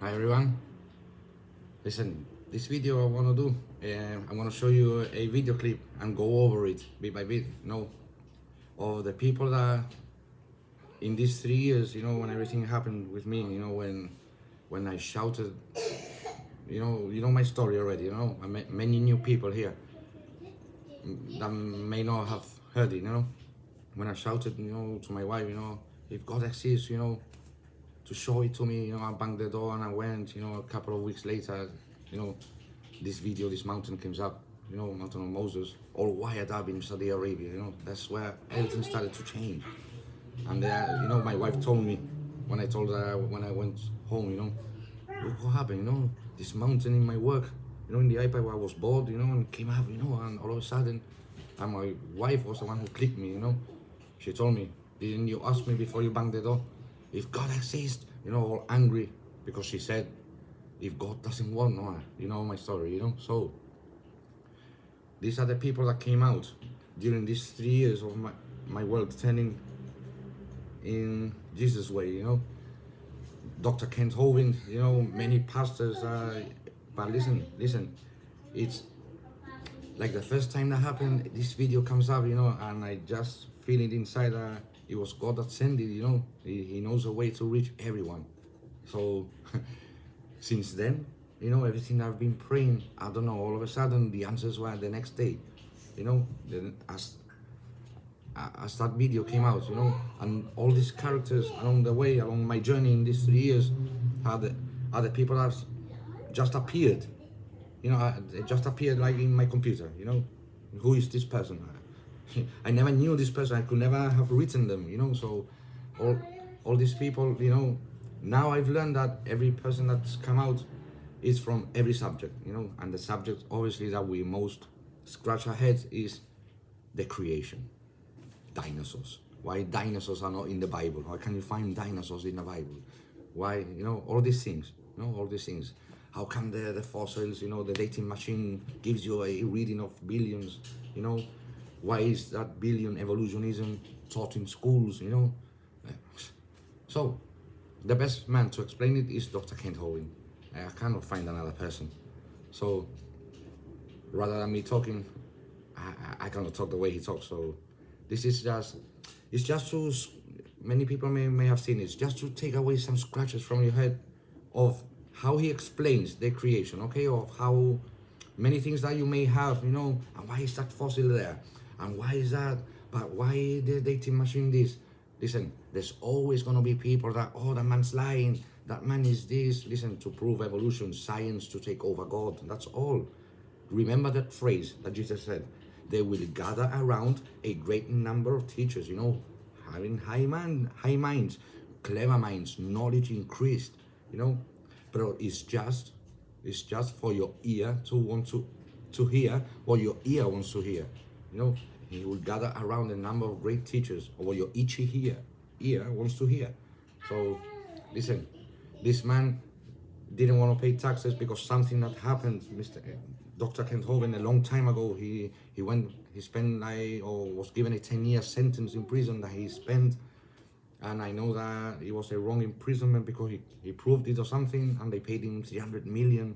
Hi everyone. Listen, this video I want to do, I want to show you a video clip and go over it bit by bit, of the people that in these 3 years, when everything happened with me, when I shouted, you know my story already, I met many new people here that may not have heard it, when I shouted, to my wife, if God exists, to show it to me, I banged the door and I went, a couple of weeks later, this mountain comes up, Mountain of Moses, all wired up in Saudi Arabia, that's where everything started to change. And my wife told me, when I told her, when I went home, look what happened, this mountain in my work, in the iPad where I was bored, and came up, and all of a sudden, and my wife was the one who clicked me, she told me, didn't you ask me before you banged the door if God exists, all angry, because she said, if God doesn't want, my story, so these are the people that came out during these 3 years of my world turning in Jesus' way, Dr. Kent Hovind, many pastors, but listen, it's like the first time that happened, this video comes up, and I just feel it inside, it was God that sent it, he knows a way to reach everyone. So since then, everything I've been praying, I don't know, all of a sudden the answers were the next day, then as that video came out, and all these characters along the way, along my journey in these 3 years, are the people that just appeared, they just appeared like in my computer, who is this person? I never knew this person, I could never have written them, so all these people, now I've learned that every person that's come out is from every subject, and the subject obviously that we most scratch our heads is the creation. Dinosaurs. Why dinosaurs are not in the Bible? Why can you find dinosaurs in the Bible? Why, all these things, all these things. How come the fossils, the dating machine gives you a reading of billions, Why is that billion evolutionism taught in schools, So, the best man to explain it is Dr. Kent Hovind. I cannot find another person. So, rather than me talking, I cannot talk the way he talks, so this is just to, many people may have seen it, it's just to take away some scratches from your head of how he explains the creation, okay, of how many things that you may have, and why is that fossil there, and why is that, but why the dating machine this? Listen, there's always going to be people that, that man's lying, that man is this, listen, to prove evolution, science to take over God, that's all. Remember that phrase that Jesus said, they will gather around a great number of teachers, having high minds, clever minds, knowledge increased, but it's just for your ear to want to hear what your ear wants to hear, He will gather around a number of great teachers or what your itchy ear wants to hear. So, listen, this man didn't want to pay taxes because something that happened, Dr. Kent Hovind, a long time ago, he spent was given a 10-year sentence in prison that he spent, and I know that it was a wrong imprisonment because he proved it or something, and they paid him $300 million,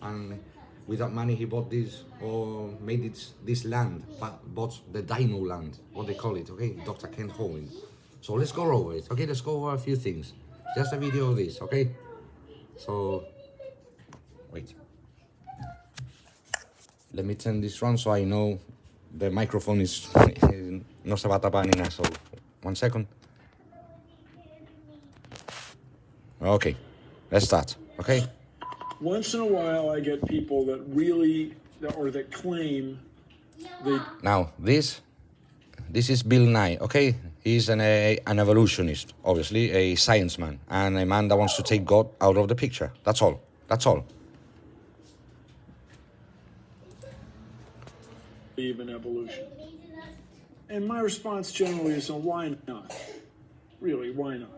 and with that money he bought this, or made this land, bought the dino land, what they call it, okay, Dr. Kent Hovind. So let's go over it, okay, let's go over a few things, just a video of this, okay, so, wait. Let me turn this on so I know the microphone is no se va a tapar ni nada, so 1 second. Okay, let's start, okay? Once in a while I get people that really, or that claim they... Now, this is Bill Nye, okay? He's an evolutionist, obviously, a science man, and a man that wants to take God out of the picture. That's all. believe in evolution. And my response generally is, why not? Really, why not?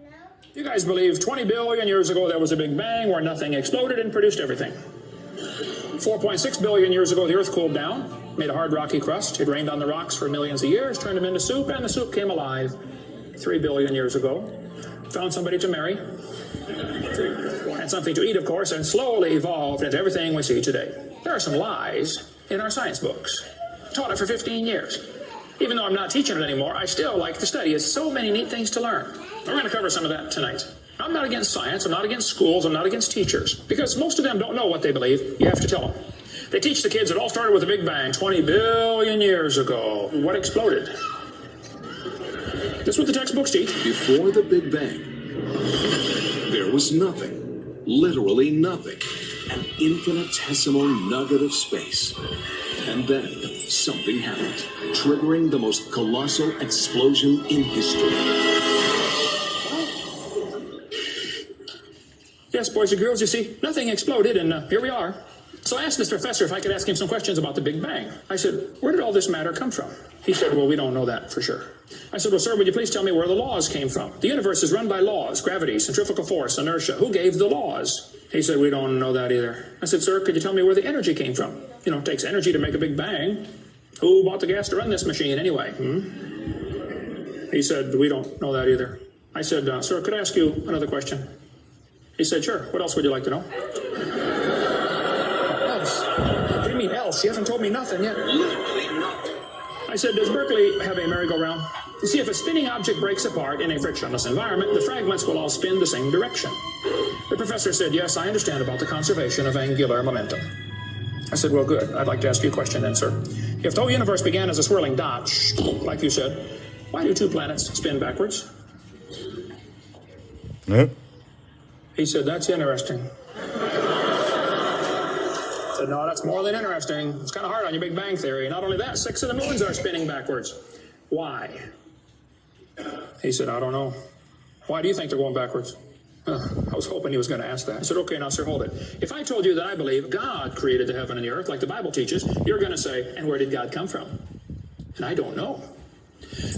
You guys believe 20 billion years ago there was a big bang where nothing exploded and produced everything. 4.6 billion years ago the earth cooled down, made a hard rocky crust. It rained on the rocks for millions of years, turned them into soup, and the soup came alive. 3 billion years ago, found somebody to marry, and something to eat, of course, and slowly evolved into everything we see today. There are some lies in our science books. I taught it for 15 years. Even though I'm not teaching it anymore, I still like to study. It's so many neat things to learn. We're going to cover some of that tonight. I'm not against science, I'm not against schools, I'm not against teachers, because most of them don't know what they believe. You have to tell them. They teach the kids it all started with the Big Bang 20 billion years ago. What exploded? This is what the textbooks teach. Before the Big Bang, there was nothing, literally nothing, an infinitesimal nugget of space. And then something happened, triggering the most colossal explosion in history. Yes, boys and girls, you see, nothing exploded, and here we are. So I asked this professor if I could ask him some questions about the Big Bang. I said, where did all this matter come from? He said, well, we don't know that for sure. I said, well, sir, would you please tell me where the laws came from? The universe is run by laws, gravity, centrifugal force, inertia. Who gave the laws? He said, we don't know that either. I said, sir, could you tell me where the energy came from? You know, it takes energy to make a Big Bang. Who bought the gas to run this machine anyway? He said, we don't know that either. I said, sir, could I ask you another question? He said, sure. What else would you like to know? Else? What do you mean else? You haven't told me nothing yet. I said, does Berkeley have a merry-go-round? You see, if a spinning object breaks apart in a frictionless environment, the fragments will all spin the same direction. The professor said, yes, I understand about the conservation of angular momentum. I said, well, good. I'd like to ask you a question then, sir. If the whole universe began as a swirling dot, like you said, why do two planets spin backwards? Yep. He said, that's interesting. I said, no, that's more than interesting. It's kind of hard on your Big Bang theory. Not only that, 6 of the moons are spinning backwards. Why? He said, I don't know. Why do you think they're going backwards? I was hoping he was going to ask that. I said, okay, now, sir, hold it. If I told you that I believe God created the heaven and the earth, like the Bible teaches, you're going to say, and where did God come from? And I don't know.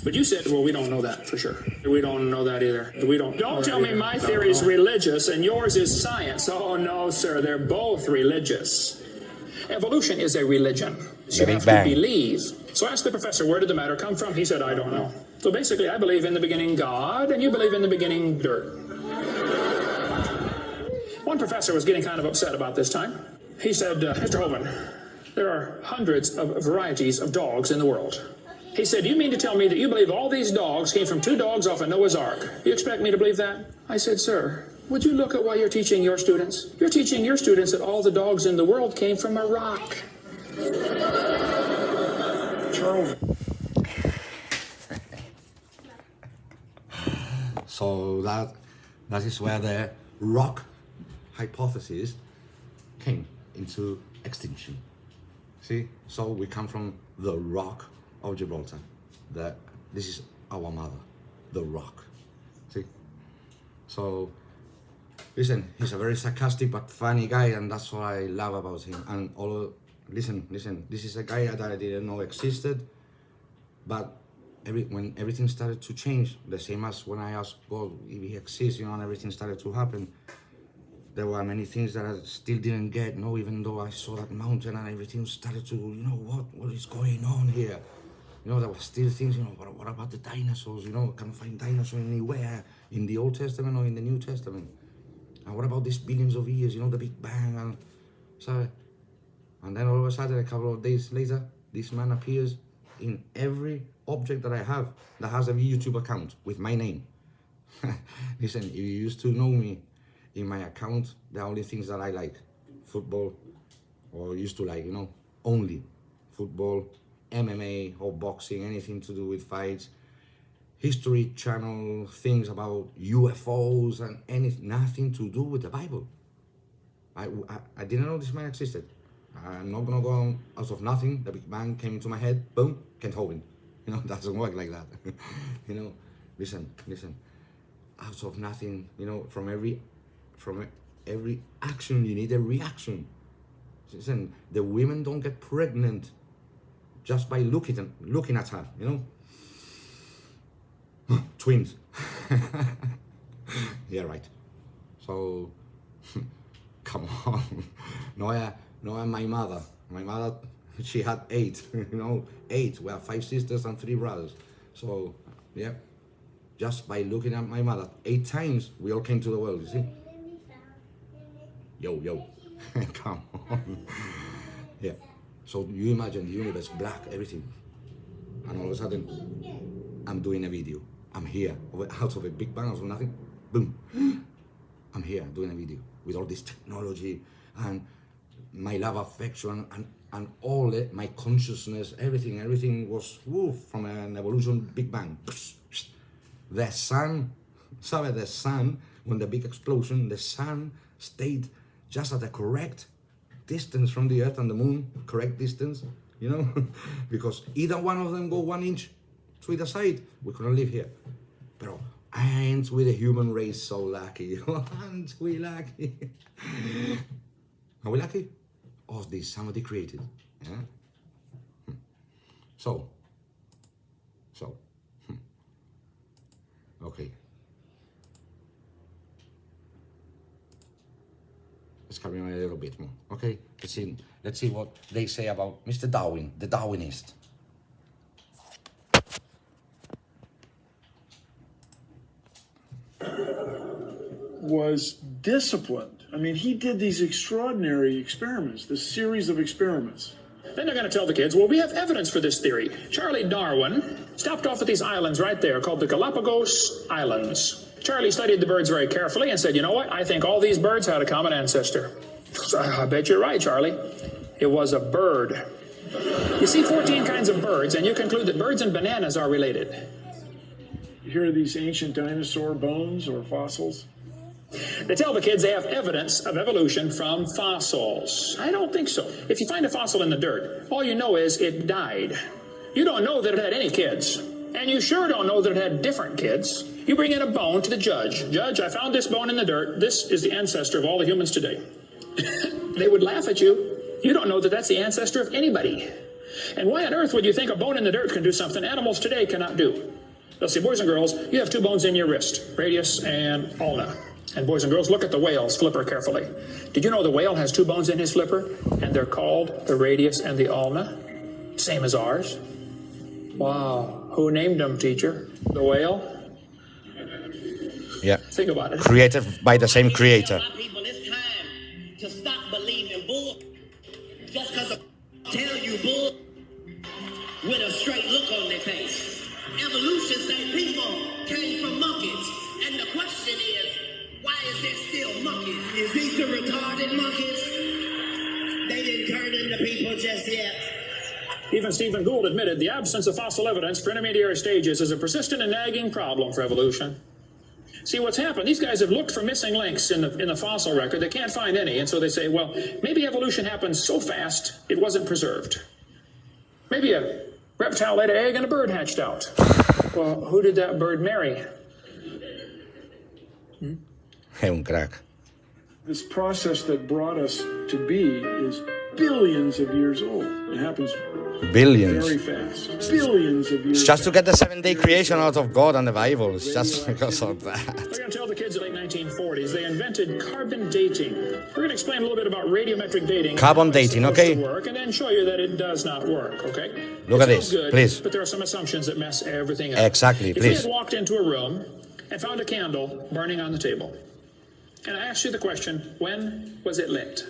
But you said, well, we don't know that for sure. We don't know that either. Don't tell me my theory is religious and yours is science. Oh, no, sir, they're both religious. Evolution is a religion. So you have to believe. So I asked the professor, where did the matter come from? He said, I don't know. So basically, I believe in the beginning God, and you believe in the beginning dirt. One professor was getting kind of upset about this time. He said, Mr. Holman, there are hundreds of varieties of dogs in the world. He said, you mean to tell me that you believe all these dogs came from 2 dogs off of Noah's Ark? You expect me to believe that? I said, sir, would you look at what you're teaching your students? You're teaching your students that all the dogs in the world came from a rock. Charles. So that is where the rock hypothesis came into extinction. See, so we come from the rock of Gibraltar. This is our mother, the rock. See, so listen, he's a very sarcastic but funny guy, and that's what I love about him. And listen, this is a guy that I didn't know existed, but when everything started to change, the same as when I asked God if he exists, and everything started to happen, there were many things that I still didn't get, even though I saw that mountain and everything started to, what is going on here? There were still things, what about the dinosaurs? Can I find dinosaurs anywhere in the Old Testament or in the New Testament? And what about these billions of years, the Big Bang? And then all of a sudden, a couple of days later, this man appears in every object that I have that has a YouTube account with my name. Listen, if you used to know me in my account, the only things that I like, football, or used to like, only football, MMA or boxing, anything to do with fights, History Channel, things about UFOs and nothing to do with the Bible. I didn't know this man existed. I'm not gonna go on out of nothing. The Big Bang came into my head, boom, Kent Hovind. Doesn't work like that. Listen, out of nothing, from every action you need a reaction. Listen, the women don't get pregnant just by looking at her, twins. Yeah, right. So come on. No, my mother, she had 8, 8. We have 5 sisters and 3 brothers. So yeah, just by looking at my mother 8 times, we all came to the world, you see. Yo. Come on. Yeah. So you imagine the universe, black, everything. And all of a sudden, I'm doing a video. I'm here, out of a big bang, out of nothing. Boom. I'm here doing a video with all this technology and my love, affection, and all it, my consciousness, everything was from an evolution big bang. The sun, when the big explosion, the sun stayed just at the correct distance from the earth and the moon, correct distance, you know, because either one of them go 1 inch to either side, we couldn't live here. But aren't we the human race so lucky? Aren't we lucky? Are we lucky? Or this somebody created? Yeah? So, okay. Let's carry on a little bit more. Okay, let's see what they say about Mr. Darwin, the Darwinist. Was disciplined. I mean, he did these extraordinary experiments, this series of experiments. Then they're going to tell the kids, well, we have evidence for this theory. Charlie Darwin stopped off at these islands right there called the Galapagos Islands. Charlie studied the birds very carefully and said, you know what? I think all these birds had a common ancestor. I bet you're right, Charlie. It was a bird. You see 14 kinds of birds, and you conclude that birds and bananas are related. You hear these ancient dinosaur bones or fossils? They tell the kids they have evidence of evolution from fossils. I don't think so. If you find a fossil in the dirt, all you know is it died. You don't know that it had any kids. And you sure don't know that it had different kids. You bring in a bone to the judge. Judge, I found this bone in the dirt. This is the ancestor of all the humans today. They would laugh at you. You don't know that that's the ancestor of anybody. And why on earth would you think a bone in the dirt can do something animals today cannot do? They'll say, boys and girls, you have 2 bones in your wrist, radius and ulna. And boys and girls, look at the whale's flipper carefully. Did you know the whale has 2 bones in his flipper? And they're called the radius and the ulna? Same as ours. Wow. Who named them, teacher? The whale? Yeah. Think about it. Created by the same creator. People, it's time to stop believing bull. Just because I tell you bull with a straight look on their face. Evolution say people came from monkeys. And the question is, why is there still monkeys? Is these the retarded monkeys? They didn't turn into people just yet. Even Stephen Gould admitted the absence of fossil evidence for intermediary stages is a persistent and nagging problem for evolution. See, what's happened, these guys have looked for missing links in the fossil record. They can't find any, and so they say, well, maybe evolution happened so fast it wasn't preserved. Maybe a reptile laid an egg and a bird hatched out. Well, who did that bird marry? È un crack. This process that brought us to be is billions of years old. It happens Billions. very fast. Billions of years. It's just to get the 7-day creation out of God and the Bible. It's just because of that. We're going to tell the kids in the late 1940s they invented carbon dating. We're going to explain a little bit about radiometric dating. Carbon dating, okay? Work, and then show you that it does not work, okay? Look at this, good, please. But there are some assumptions that mess everything up. Exactly, please. If we had walked into a room and found a candle burning on the table, and I asked you the question, when was it lit?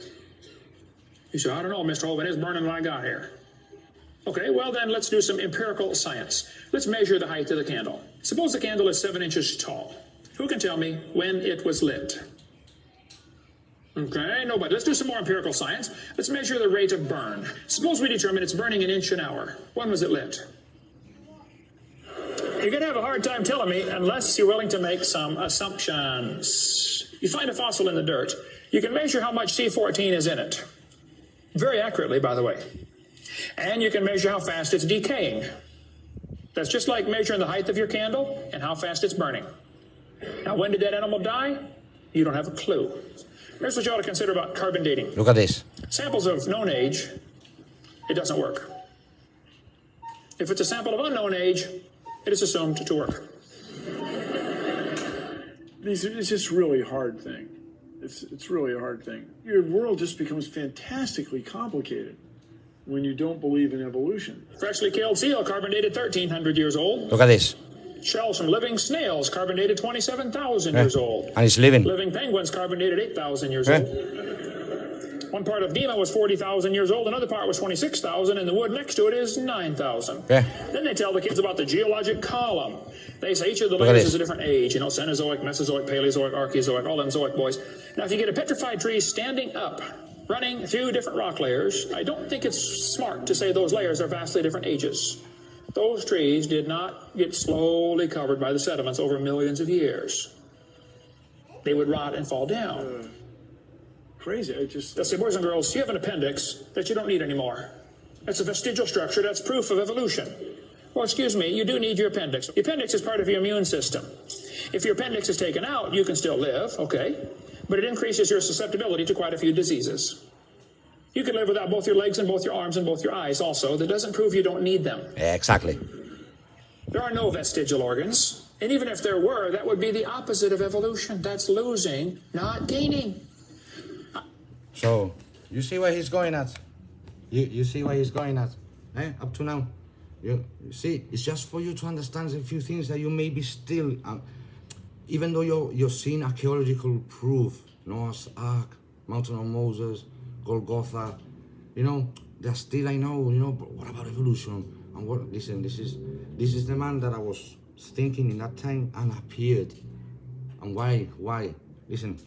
You said, I don't know, Mr. Holden, it's burning when I got here. Okay, well then let's do some empirical science. Let's measure the height of the candle. Suppose the candle is 7 inches tall. Who can tell me when it was lit? Okay, nobody. Let's do some more empirical science. Let's measure the rate of burn. Suppose we determine it's burning 1 inch an hour. When was it lit? You're going to have a hard time telling me unless you're willing to make some assumptions. You find a fossil in the dirt. You can measure how much C14 is in it. Very accurately, by the way. And you can measure how fast it's decaying. That's just like measuring the height of your candle and how fast it's burning. Now, when did that animal die? You don't have a clue. Here's what you ought to consider about carbon dating. Look at this. Samples of known age, it doesn't work. If it's a sample of unknown age, it is assumed to work. It's just really a hard thing. It's really a hard thing. Your world just becomes fantastically complicated when you don't believe in evolution. Freshly killed seal, carbon dated 1,300 years old. Look at this. Shells from living snails, carbon dated 27,000 years old. And it's living. Living penguins, carbon dated 8,000 years old. One part of Dima was 40,000 years old, another part was 26,000, and the wood next to it is 9,000. Yeah. Then they tell the kids about the geologic column. They say each of the Look at layers this. is a different age, Cenozoic, Mesozoic, Paleozoic, Archaeozoic, all them Zoic boys. Now, if you get a petrified tree standing up, running through different rock layers, I don't think it's smart to say those layers are vastly different ages. Those trees did not get slowly covered by the sediments over millions of years. They would rot and fall down. Crazy. I just. They'll say, boys and girls, you have an appendix that you don't need anymore. That's a vestigial structure. That's proof of evolution. Well, excuse me, you do need your appendix. The appendix is part of your immune system. If your appendix is taken out, you can still live, okay? But it increases your susceptibility to quite a few diseases. You can live without both your legs and both your arms and both your eyes also. That doesn't prove you don't need them. Exactly. There are no vestigial organs. And even if there were, that would be the opposite of evolution. That's losing, not gaining. So, you see where he's going at? You see where he's going at? Up to now. You see, it's just for you to understand a few things that you may be still, even though you're seeing archaeological proof, Noah's Ark, Mountain of Moses, Golgotha, there's still, I know, but what about evolution? And what, listen, this is the man that I was thinking in that time and appeared. And why? Listen,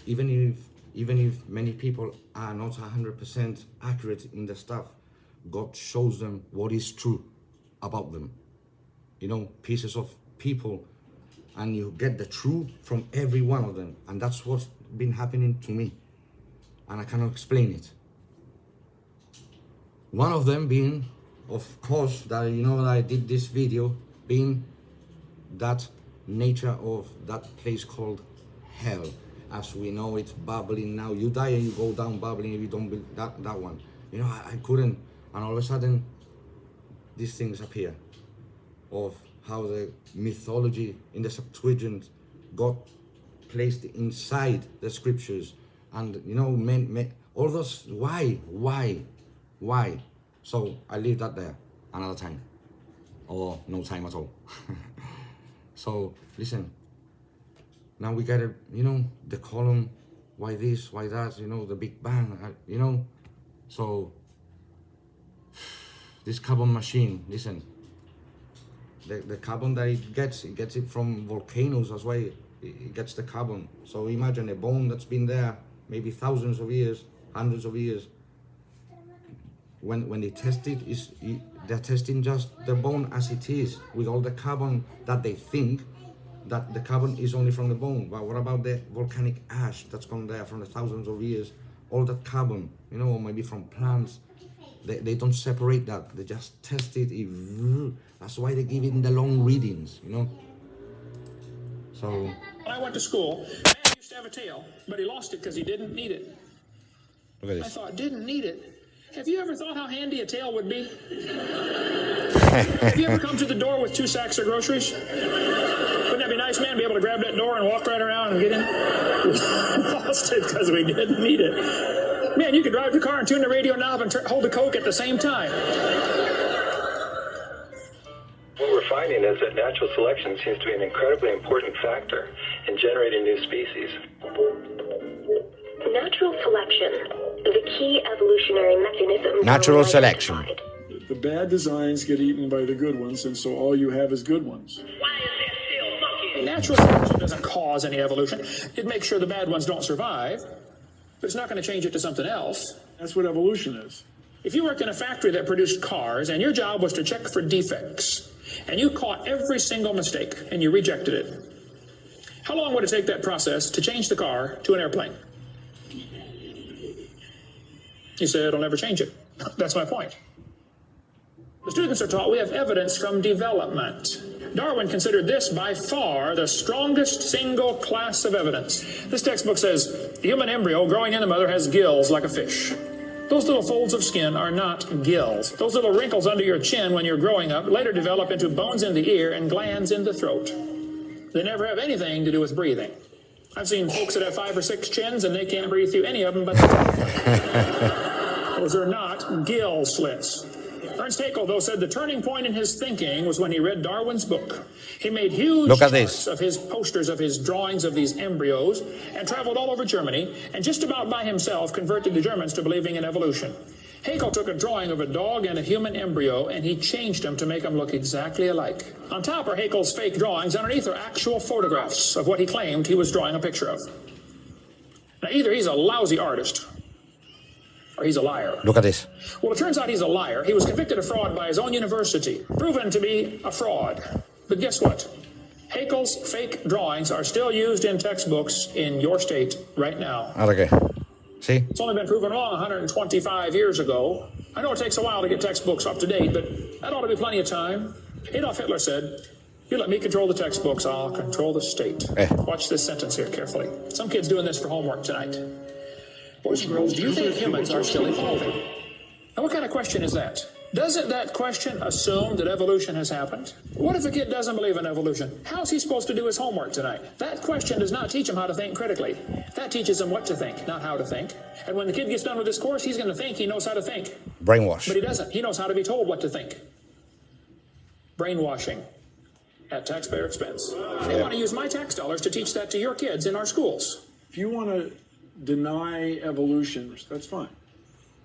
even if many people are not 100% accurate in the stuff, God shows them what is true about them. Pieces of people, and you get the truth from every one of them. And that's what's been happening to me. And I cannot explain it. One of them being, of course, that that I did this video, being that nature of that place called hell. As we know, it's bubbling now. You die and you go down bubbling if you don't build that one. I couldn't. And all of a sudden, these things appear of how the mythology in the Septuagint got placed inside the scriptures. And, men, all those, why? So I leave that there another time, or no time at all. So, listen. Now we got the column, why this, why that, the Big Bang, So, this carbon machine, listen, the carbon that it gets it from volcanoes as well. It gets the carbon. So imagine a bone that's been there maybe thousands of years, hundreds of years. When they test it, they're testing just the bone as it is, with all the carbon that they think that the carbon is only from the bone. But what about the volcanic ash that's gone there from the thousands of years? All that carbon, or maybe from plants. They don't separate that. They just test it. That's why they give it in the long readings, So. When I went to school, man used to have a tail, but he lost it because he didn't need it. Look at I this. thought, didn't need it. Have you ever thought how handy a tail would be? Have you ever come to the door with 2 sacks of groceries? Wouldn't that be nice, man, to be able to grab that door and walk right around and get in? We lost it because we didn't need it. Man, you could drive the car and tune the radio knob and hold the Coke at the same time. What we're finding is that natural selection seems to be an incredibly important factor in generating new species. Natural selection, the key evolutionary mechanism. Natural selection. The bad designs get eaten by the good ones, and so all you have is good ones. Why is that still funky? Natural selection doesn't cause any evolution. It makes sure the bad ones don't survive, but it's not going to change it to something else. That's what evolution is. If you worked in a factory that produced cars and your job was to check for defects, and you caught every single mistake and you rejected it, how long would it take that process to change the car to an airplane? You said it'll never change it. That's my point. The students are taught we have evidence from development. Darwin considered this by far the strongest single class of evidence. This textbook says the human embryo growing in the mother has gills like a fish. Those little folds of skin are not gills. Those little wrinkles under your chin when you're growing up later develop into bones in the ear and glands in the throat. They never have anything to do with breathing. I've seen folks that have 5 or 6 chins and they can't breathe through any of them but the top one. Those are not gill slits. Ernst Haeckel, though, said the turning point in his thinking was when he read Darwin's book. He made huge Look at charts this. of his posters, of his drawings of these embryos, and traveled all over Germany, and just about by himself converted the Germans to believing in evolution. Haeckel took a drawing of a dog and a human embryo, and he changed them to make them look exactly alike. On top are Haeckel's fake drawings. Underneath are actual photographs of what he claimed he was drawing a picture of. Now, either he's a lousy artist, or he's a liar. Look at this. Well, it turns out he's a liar. He was convicted of fraud by his own university, proven to be a fraud. But guess what? Haeckel's fake drawings are still used in textbooks in your state right now. Okay. See? It's only been proven wrong 125 years ago. I know it takes a while to get textbooks up to date, but that ought to be plenty of time. Adolf Hitler said, "You let me control the textbooks, I'll control the state." Watch this sentence here carefully. Some kids doing this for homework tonight. Boys and girls, do you think humans are still evolving? Now, what kind of question is that? Doesn't that question assume that evolution has happened? What if a kid doesn't believe in evolution? How's he supposed to do his homework tonight? That question does not teach him how to think critically. That teaches him what to think, not how to think. And when the kid gets done with this course, he's going to think he knows how to think. Brainwash. But he doesn't. He knows how to be told what to think. Brainwashing at taxpayer expense. They want to use my tax dollars to teach that to your kids in our schools. If you want to deny evolution, that's fine.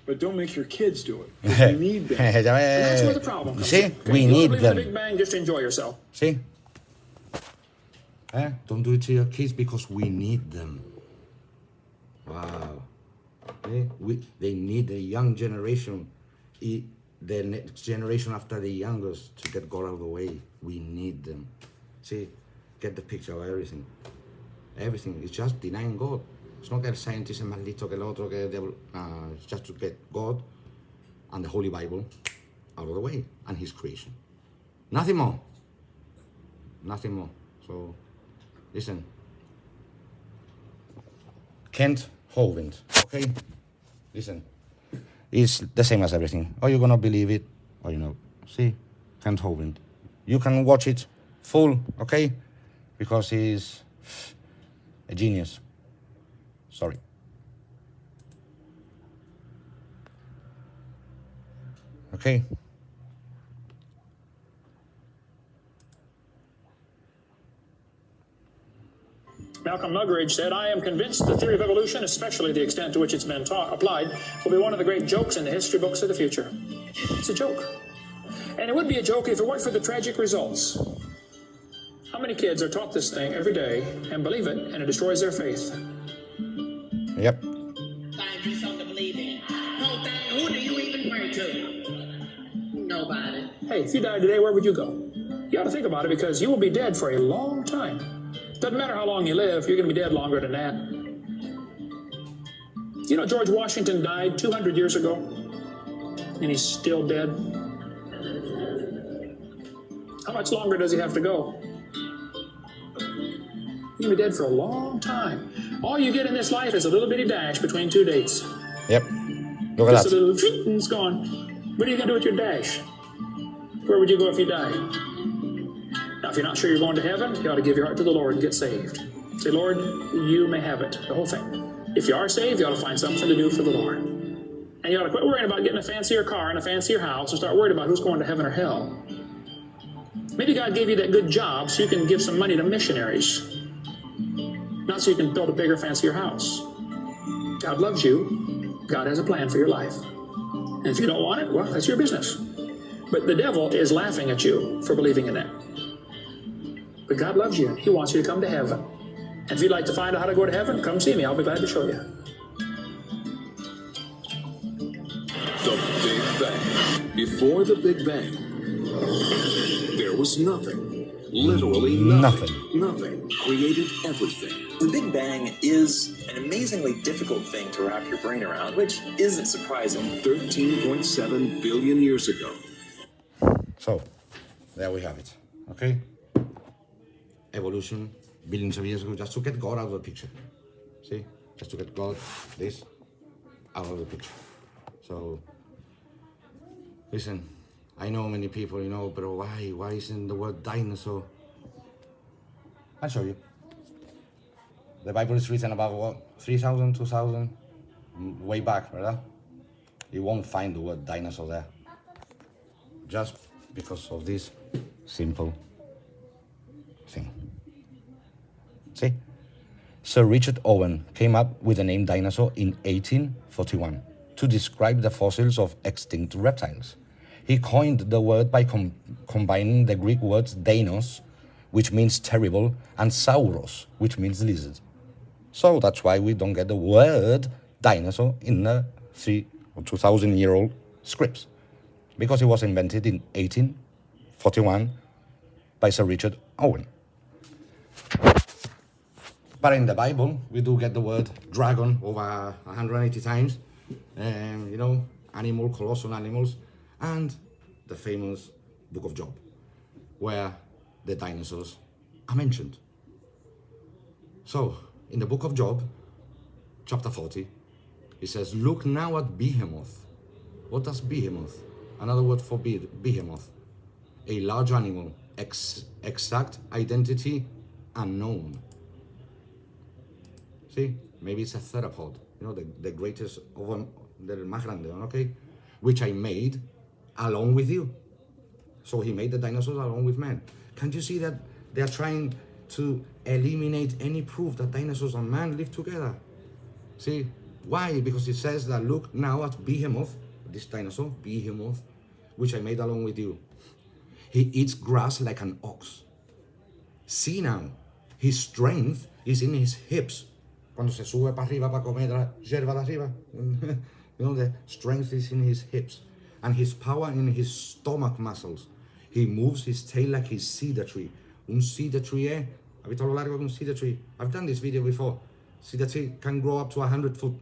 But don't make your kids do it. 'Cause we need them. And that's where the problem comes See? in. We If you need believe in them. the Big Bang, just enjoy yourself. See? Don't do it to your kids because we need them. Wow. They need the young generation, the next generation after the youngest to get God out of the way. We need them. See? Get the picture of everything. Everything is just denying God. It's not que el scientist es más listo que el otro, que it's just to get God and the Holy Bible out of the way and His creation. Nothing more. Nothing more. So, listen. Kent Hovind, okay? Listen. It's the same as everything. Or you're gonna believe it, or you know. See? Kent Hovind. You can watch it full, okay? Because he's a genius. Sorry. Okay. Malcolm Muggeridge said, "I am convinced the theory of evolution, especially the extent to which it's been applied, will be one of the great jokes in the history books of the future." It's a joke. And it would be a joke if it weren't for the tragic results. How many kids are taught this thing every day and believe it, and it destroys their faith? Yep. Find you something to believe in. Whole thing, who do you even pray to? Nobody. Hey, if you died today, where would you go? You ought to think about it because you will be dead for a long time. Doesn't matter how long you live, you're going to be dead longer than that. You know, George Washington died 200 years ago, and he's still dead. How much longer does he have to go? You're going to be dead for a long time. All you get in this life is a little bitty dash between two dates. Yep. Look at Just that. a little tweet and it's gone. What are you going to do with your dash? Where would you go if you died? Now, if you're not sure you're going to heaven, you ought to give your heart to the Lord and get saved. Say, "Lord, you may have it," the whole thing. If you are saved, you ought to find something to do for the Lord. And you ought to quit worrying about getting a fancier car and a fancier house and start worrying about who's going to heaven or hell. Maybe God gave you that good job so you can give some money to missionaries. Not so you can build a bigger, fancier house. God loves you. God has a plan for your life. And if you don't want it, well, that's your business. But the devil is laughing at you for believing in that. But God loves you. He wants you to come to heaven. And if you'd like to find out how to go to heaven, come see me. I'll be glad to show you. The Big Bang. Before the Big Bang, there was nothing. Literally nothing. Nothing created everything. The Big Bang is an amazingly difficult thing to wrap your brain around, which isn't surprising. 13.7 billion years ago. So, there we have it. Okay? Evolution, billions of years ago, just to get God out of the picture. See? Just to get God, this, out of the picture. So, listen, I know many people, you know, but why isn't the word dinosaur? I'll show you. The Bible is written about what, 3,000, 2,000, way back, right? You won't find the word dinosaur there. just because of this simple thing. See? Sir Richard Owen came up with the name dinosaur in 1841 to describe the fossils of extinct reptiles. He coined the word by combining the Greek words deinos, which means terrible, and sauros, which means lizard. So that's why we don't get the word dinosaur in the 3,000 or 2,000-year-old scripts, because it was invented in 1841 by Sir Richard Owen. But in the Bible, we do get the word dragon over 180 times, you know, animal, colossal animals, and the famous Book of Job, where the dinosaurs are mentioned. So, in the Book of Job, chapter 40, it says, "Look now at Behemoth." What does Behemoth? Another word for behemoth. A large animal, exact identity unknown. See, maybe it's a theropod, you know, the greatest of them, the más grande, okay? Which I made along with you. So he made the dinosaurs along with man. Can't you see that they are trying to eliminate any proof that dinosaurs and man live together? See, why? Because it says that look now at Behemoth, this dinosaur, Behemoth, which I made along with you. He eats grass like an ox. See now, his strength is in his hips. Cuando se sube para arriba para comer la hierba de arriba, you know, the strength is in his hips, and his power in his stomach muscles. He moves his tail like his cedar tree. Un cedar tree, ¿Ha visto lo largo de un cedar tree? I've done this video before. Cedar tree can grow up to 100 foot.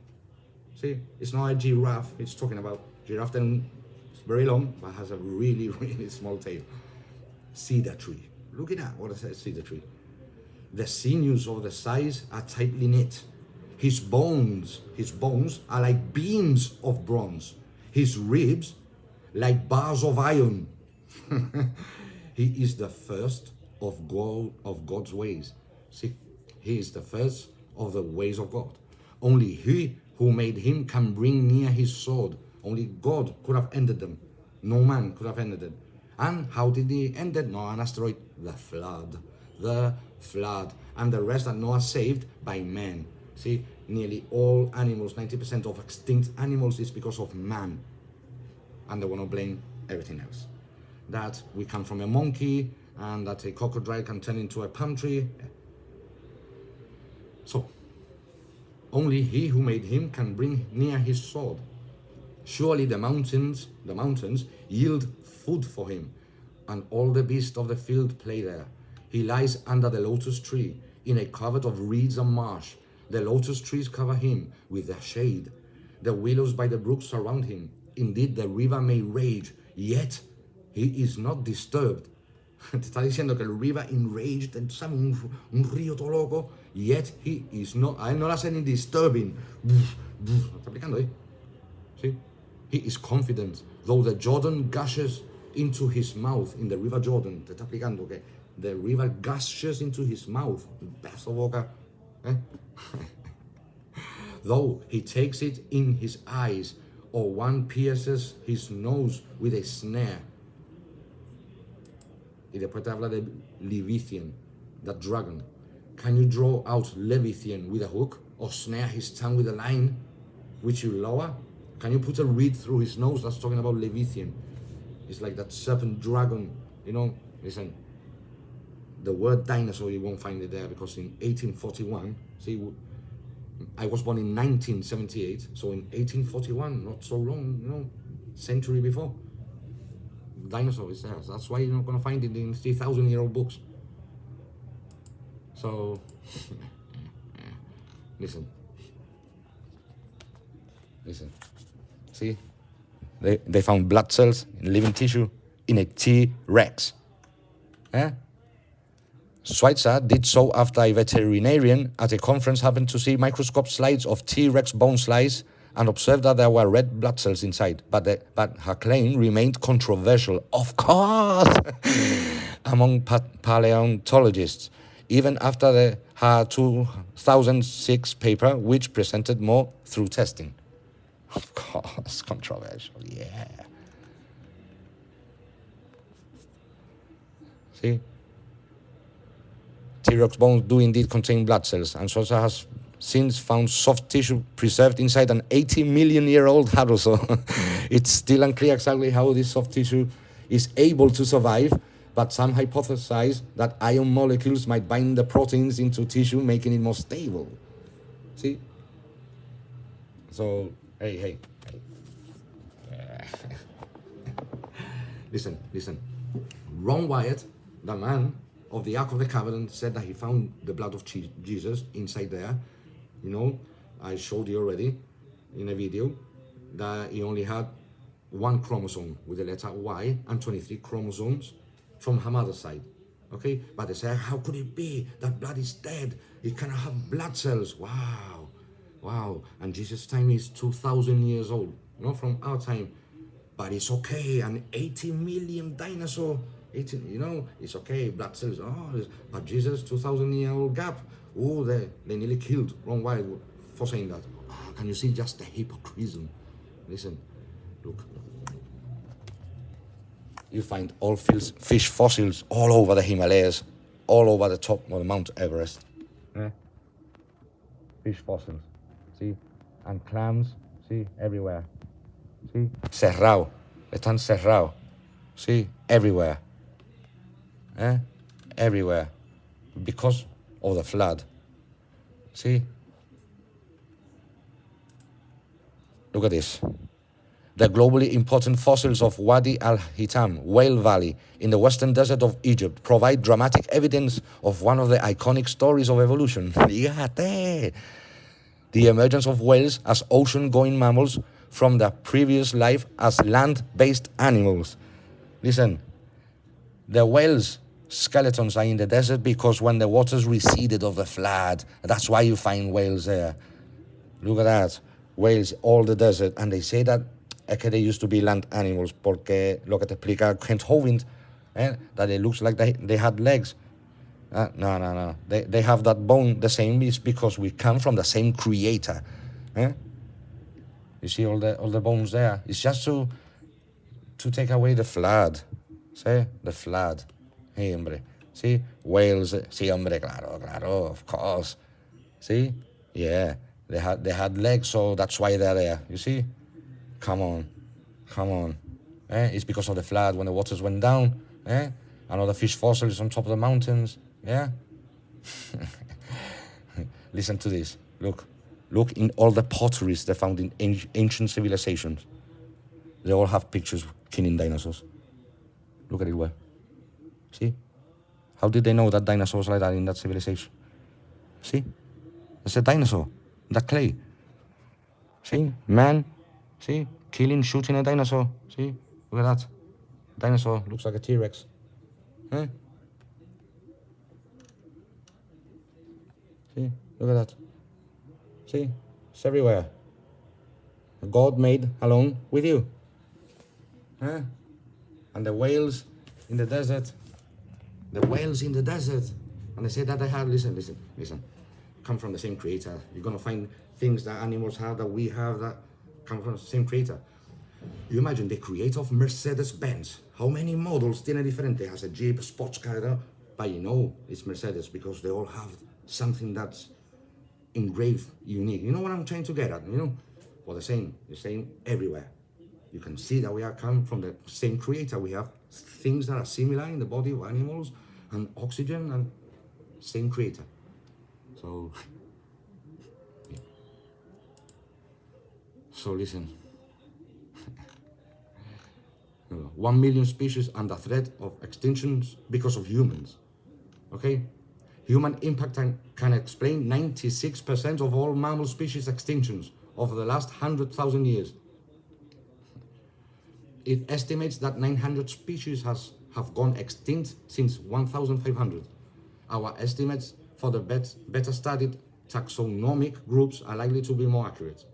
See, it's not a giraffe. It's talking about giraffe. Then it's very long, but has a really, really small tail. Cedar tree. Look at that. What is that cedar tree? The sinews of the sides are tightly knit. His bones are like beams of bronze. His ribs like bars of iron. He is the first of God's ways. See, he is the first of the ways of God. Only he who made him can bring near his sword. Only God could have ended them. No man could have ended them. And how did he end it? No, an asteroid. The flood. The flood. And the rest that Noah saved by man. See, nearly all animals, 90% of extinct animals is because of man. And they want to blame everything else. That we come from a monkey, and that a crocodile can turn into a palm tree. So, only he who made him can bring near his sword. Surely the mountains yield food for him, and all the beasts of the field play there. He lies under the lotus tree, in a covert of reeds and marsh. The lotus trees cover him with their shade. The willows by the brook surround him. Indeed, the river may rage, yet he is not disturbed. Te está diciendo que el river enraged, ¿sabes? Un río todo loco, yet he is not, a él no le hace ni disturbing. ¿Está explicando ahí? ¿Sí? He is confident, though the Jordan gushes into his mouth, in the river Jordan. Te está explicando que the river gushes into his mouth. Pedazo boca. Though he takes it in his eyes, or one pierces his nose with a snare. Y después te habla de Leviathan, that dragon. Can you draw out Leviathan with a hook, or snare his tongue with a line which you lower? Can you put a reed through his nose? That's talking about Leviathan. It's like that serpent dragon, you know. Listen, the word dinosaur, you won't find it there, because in 1841, see, I was born in 1978, so in 1841, not so long, you know, century before, dinosaur is there. That's why you're not going to find it in 3,000-year-old books. So, listen. See, they found blood cells in living tissue in a T-Rex. Schweitzer did so after a veterinarian at a conference happened to see microscope slides of T-Rex bone slice and observed that there were red blood cells inside. But her claim remained controversial, of course, among paleontologists, even after her 2006 paper, which presented more through testing. Of course, controversial, yeah. See? T-Rex bones do indeed contain blood cells, and Sosa has since found soft tissue preserved inside an 80 million year old hadrosaur. It's still unclear exactly how this soft tissue is able to survive, but some hypothesize that iron molecules might bind the proteins into tissue, making it more stable. See? So, hey. Listen. Ron Wyatt, the man of the Ark of the Covenant, said that he found the blood of Jesus inside there. You know, I showed you already in a video that he only had one chromosome with the letter Y and 23 chromosomes from her mother's side. Okay, but they say, how could it be? That blood is dead. It cannot have blood cells. Wow. And Jesus' time is 2,000 years old, not from our time. But it's okay, an 80 million dinosaur, 18, you know, it's okay, blood cells, but Jesus, 2,000-year-old gap, they nearly killed Ron Wyatt for saying that. Can you see just the hypocrisy? Listen, look. You find all fish fossils all over the Himalayas, all over the top of Mount Everest. Yeah. Fish fossils, see? And clams, see, everywhere. See? Cerrado. Están cerrado. See? Everywhere. Everywhere. Because of the flood. See? Look at this. The globally important fossils of Wadi al-Hitam, Whale Valley, in the western desert of Egypt, provide dramatic evidence of one of the iconic stories of evolution. Fíjate! The emergence of whales as ocean-going mammals from their previous life as land-based animals. Listen, the whales' skeletons are in the desert because when the waters receded of the flood, that's why you find whales there. Look at that, whales, all the desert, and they say that they used to be land animals porque lo que te explica Kent Hovind, that it looks like they had legs. No. They have that bone the same is because we come from the same creator. You see all the bones there. It's just to take away the flood. See? The flood. Hey, hombre. See? Whales. See, hombre, claro, of course. See? Yeah. They had legs, so that's why they're there. You see? Come on. It's because of the flood when the waters went down. And all the fish fossils on top of the mountains. Yeah? Listen to this. Look in all the potteries they found in ancient civilizations. They all have pictures killing dinosaurs. Look at it well. See? How did they know that dinosaurs like that in that civilization? See? It's a dinosaur. That clay. See? Man. See? Killing, shooting a dinosaur. See? Look at that. Dinosaur looks like a T-Rex. See? Look at that. See? It's everywhere. God made along with you. And the whales in the desert. The whales in the desert. And they say that they have, listen. Come from the same creator. You're going to find things that animals have, that we have, that come from the same creator. You imagine the creator of Mercedes-Benz. How many models tiene diferente? Has a Jeep, a sports car, but you know it's Mercedes because they all have something that's engraved unique. You know what I'm trying to get at, you know? Well, the same everywhere. You can see that we are come from the same creator. We have things that are similar in the body of animals and oxygen and same creator. So listen. 1 million species under threat of extinctions because of humans. Okay? Human impact can explain 96% of all mammal species extinctions over the last 100,000 years. It estimates that 900 species have gone extinct since 1,500. Our estimates for the better studied taxonomic groups are likely to be more accurate.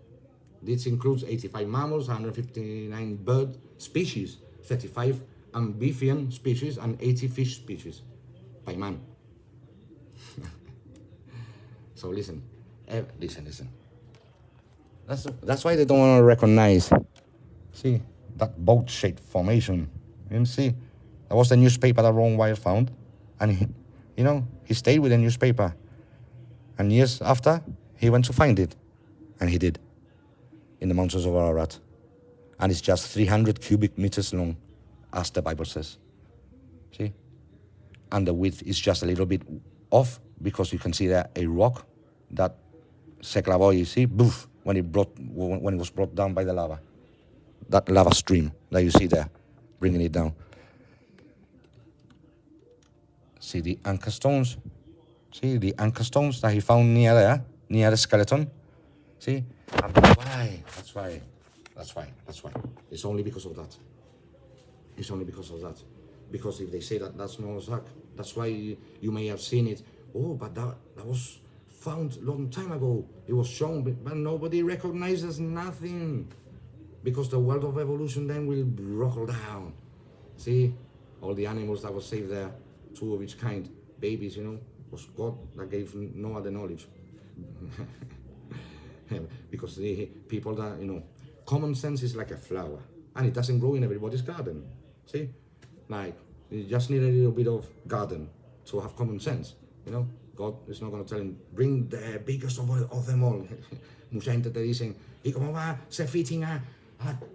This includes 85 mammals, 159 bird species, 35 amphibian species, and 80 fish species by man. So listen. That's why they don't want to recognize. See, that boat-shaped formation. You see? That was the newspaper that Ron Wyatt found. And he stayed with the newspaper. And years after, he went to find it. And he did. In the mountains of Ararat. And it's just 300 cubic meters long, as the Bible says. See? And the width is just a little bit off, because you can see there a rock that se clavó, you see, boof, when it was brought down by the lava. That lava stream that you see there, bringing it down. See the anchor stones? See the anchor stones that he found near there, near the skeleton? See? And that's why. It's only because of that. It's only because of that. Because if they say that that's Noah's Ark, that's why you may have seen it. Oh, but that was found a long time ago. It was shown, but nobody recognizes nothing. Because the world of evolution then will buckle down. See, all the animals that were saved there, 2 of each kind, babies, was God that gave Noah the knowledge. Because the people that, common sense is like a flower, and it doesn't grow in everybody's garden. See, like, you just need a little bit of garden to have common sense. God is not going to tell him, bring the biggest of them all. Mucha gente te dicen, ¿y cómo va se fitting a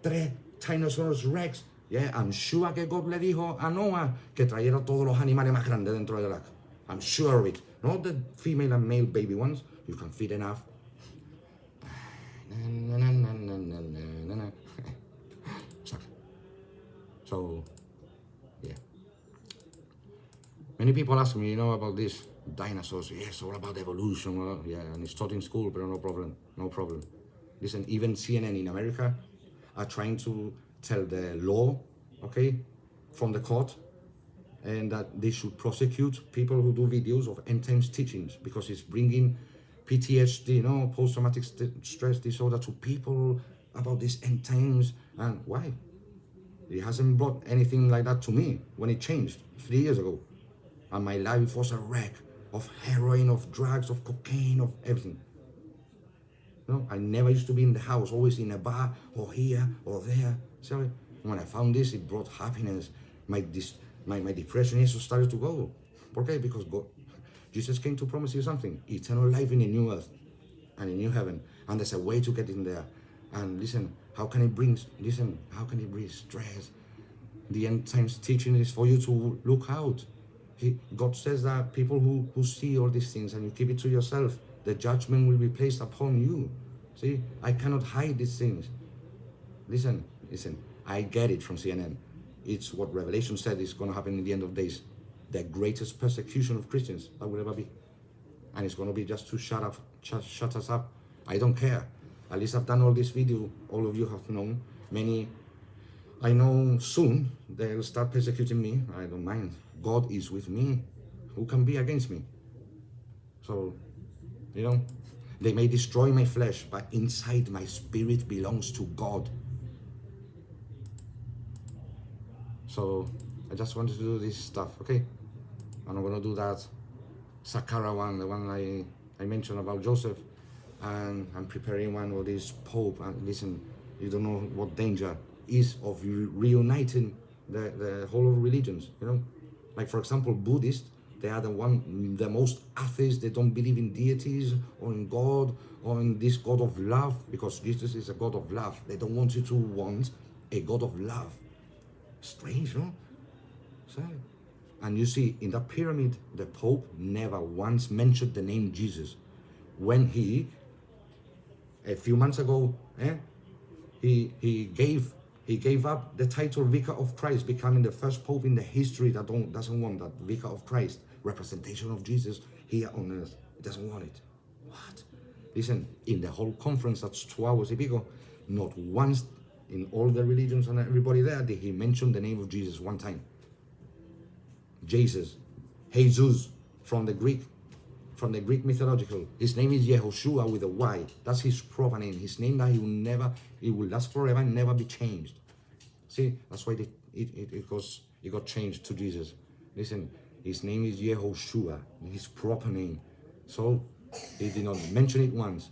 3 dinosaurs rex? Yeah, I'm sure que God le dijo a Noah que trayera todos los animales más grandes dentro del arca. I'm sure of it. Not the female and male baby ones. You can feed enough. So, yeah. Many people ask me, about this dinosaurs. Yes, all about evolution. Yeah, and it's taught in school, but no problem. Listen, even CNN in America are trying to tell the law, okay, from the court, and that they should prosecute people who do videos of end times teachings, because it's bringing PTSD, post-traumatic stress disorder, to people about this end times. And why? It hasn't brought anything like that to me when it changed 3 years ago. And my life was a wreck of heroin, of drugs, of cocaine, of everything. I never used to be in the house, always in a bar, or here, or there. Sorry. When I found this, it brought happiness. My depression also started to go. Okay, because Jesus came to promise you something. Eternal life in a new earth and a new heaven. And there's a way to get in there. And listen, how can it bring stress? The end times teaching is for you to look out. God says that people who see all these things and you keep it to yourself, the judgment will be placed upon you. See, I cannot hide these things. Listen, I get it from CNN. It's what Revelation said is going to happen in the end of days. The greatest persecution of Christians that will ever be. And it's going to be just to shut us up. I don't care. At least I've done all this video. All of you have known. I know soon they'll start persecuting me. I don't mind. God is with me. Who can be against me? So, they may destroy my flesh, but inside my spirit belongs to God. So, I just wanted to do this stuff, okay? And I'm going to do that Saqqara one, the one I mentioned about Joseph. And I'm preparing one of this Pope. And listen, you don't know what danger is of reuniting the whole of religions, Like, for example, Buddhists, they are the most atheists. They don't believe in deities or in God or in this God of love, because Jesus is a God of love. They don't want you to want a God of love. Strange, no? So, and you see, in that pyramid, the Pope never once mentioned the name Jesus. When he, a few months ago, he gave up the title Vicar of Christ, becoming the first Pope in the history that doesn't want that. Vicar of Christ, representation of Jesus here on earth. He doesn't want it. What? Listen, in the whole conference, that's 2 hours y pico, not once in all the religions and everybody there did he mention the name of Jesus one time. Jesus, from the Greek mythological. His name is Yehoshua with a Y. That's his proper name. His name that it will last forever and never be changed. See, that's why it got changed to Jesus. Listen, his name is Yehoshua, his proper name. So he did not mention it once.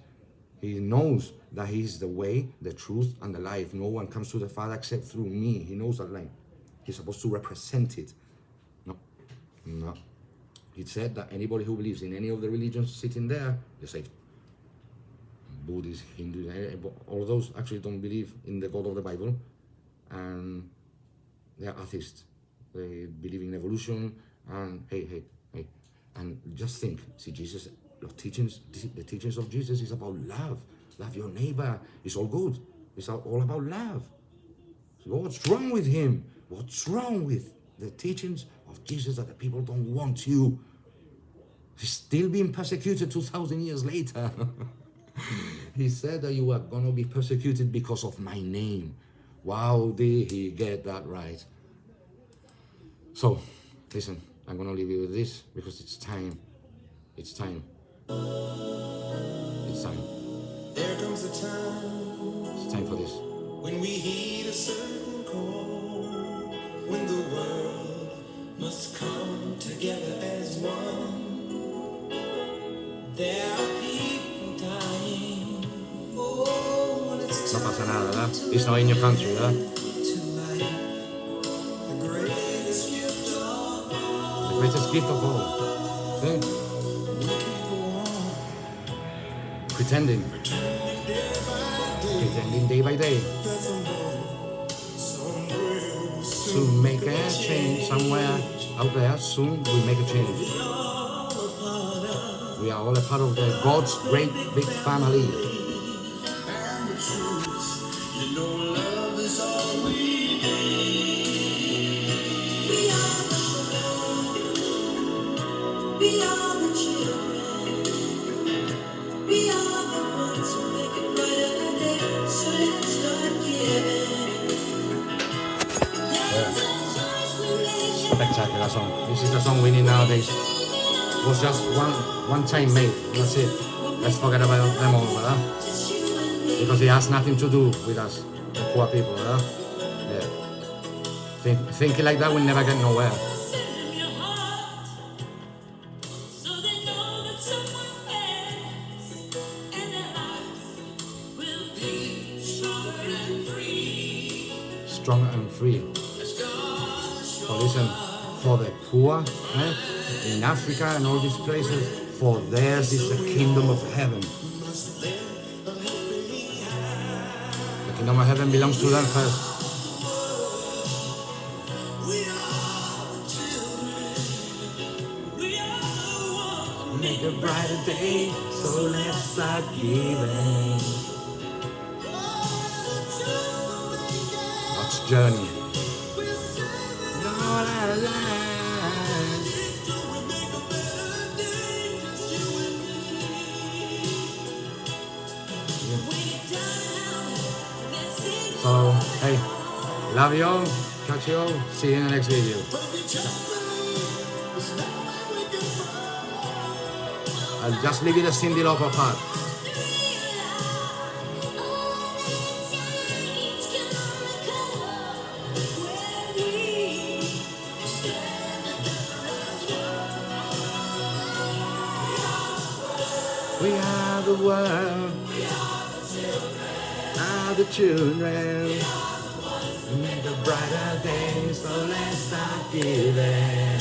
He knows that he is the way, the truth, and the life. No one comes to the Father except through me. He knows that line. He's supposed to represent it. No, no. He said that anybody who believes in any of the religions sitting there, they're saved. Buddhists, Hindus, all those actually don't believe in the God of the Bible, and they're atheists. They believe in evolution, and hey. And just think, see, Jesus, the teachings of Jesus is about love. Love your neighbor. It's all good. It's all about love. So what's wrong with him? What's wrong with the teachings of Jesus that the people don't want you? He's still being persecuted 2,000 years later. He said that you are going to be persecuted because of my name. Wow, did he get that right? So, listen, I'm going to leave you with this because it's time. It's time. It's time. There comes a time. It's time for this. When we heed a certain call, when the world must come together as one. There are people dying. Oh, when it's No pasa nada, ¿verdad? It's not in your country, ¿verdad? the greatest gift of all. The greatest gift of all. See? Pretending day by day to make a change somewhere out there. Soon we make a change. We are all a part of the God's great big family. We are the children. We are the ones who make it brighter day. So let's start giving. Spectacular song. This is the song we need nowadays. It was just one time made. That's it. Let's forget about them all, right? Because it has nothing to do with us, the poor people, right? Yeah. Thinking like that will never get nowhere. Strong and free. So listen, for the poor, in Africa and all these places, for theirs is the kingdom of heaven. The kingdom of heaven belongs to them first. Make a brighter day, so let's start giving. God's journey. So, hey, love you all, catch you all, see you in the next video. I'll just leave you the Cyndi Lauper part. We are the world, are the children, make a brighter day, so let's start giving.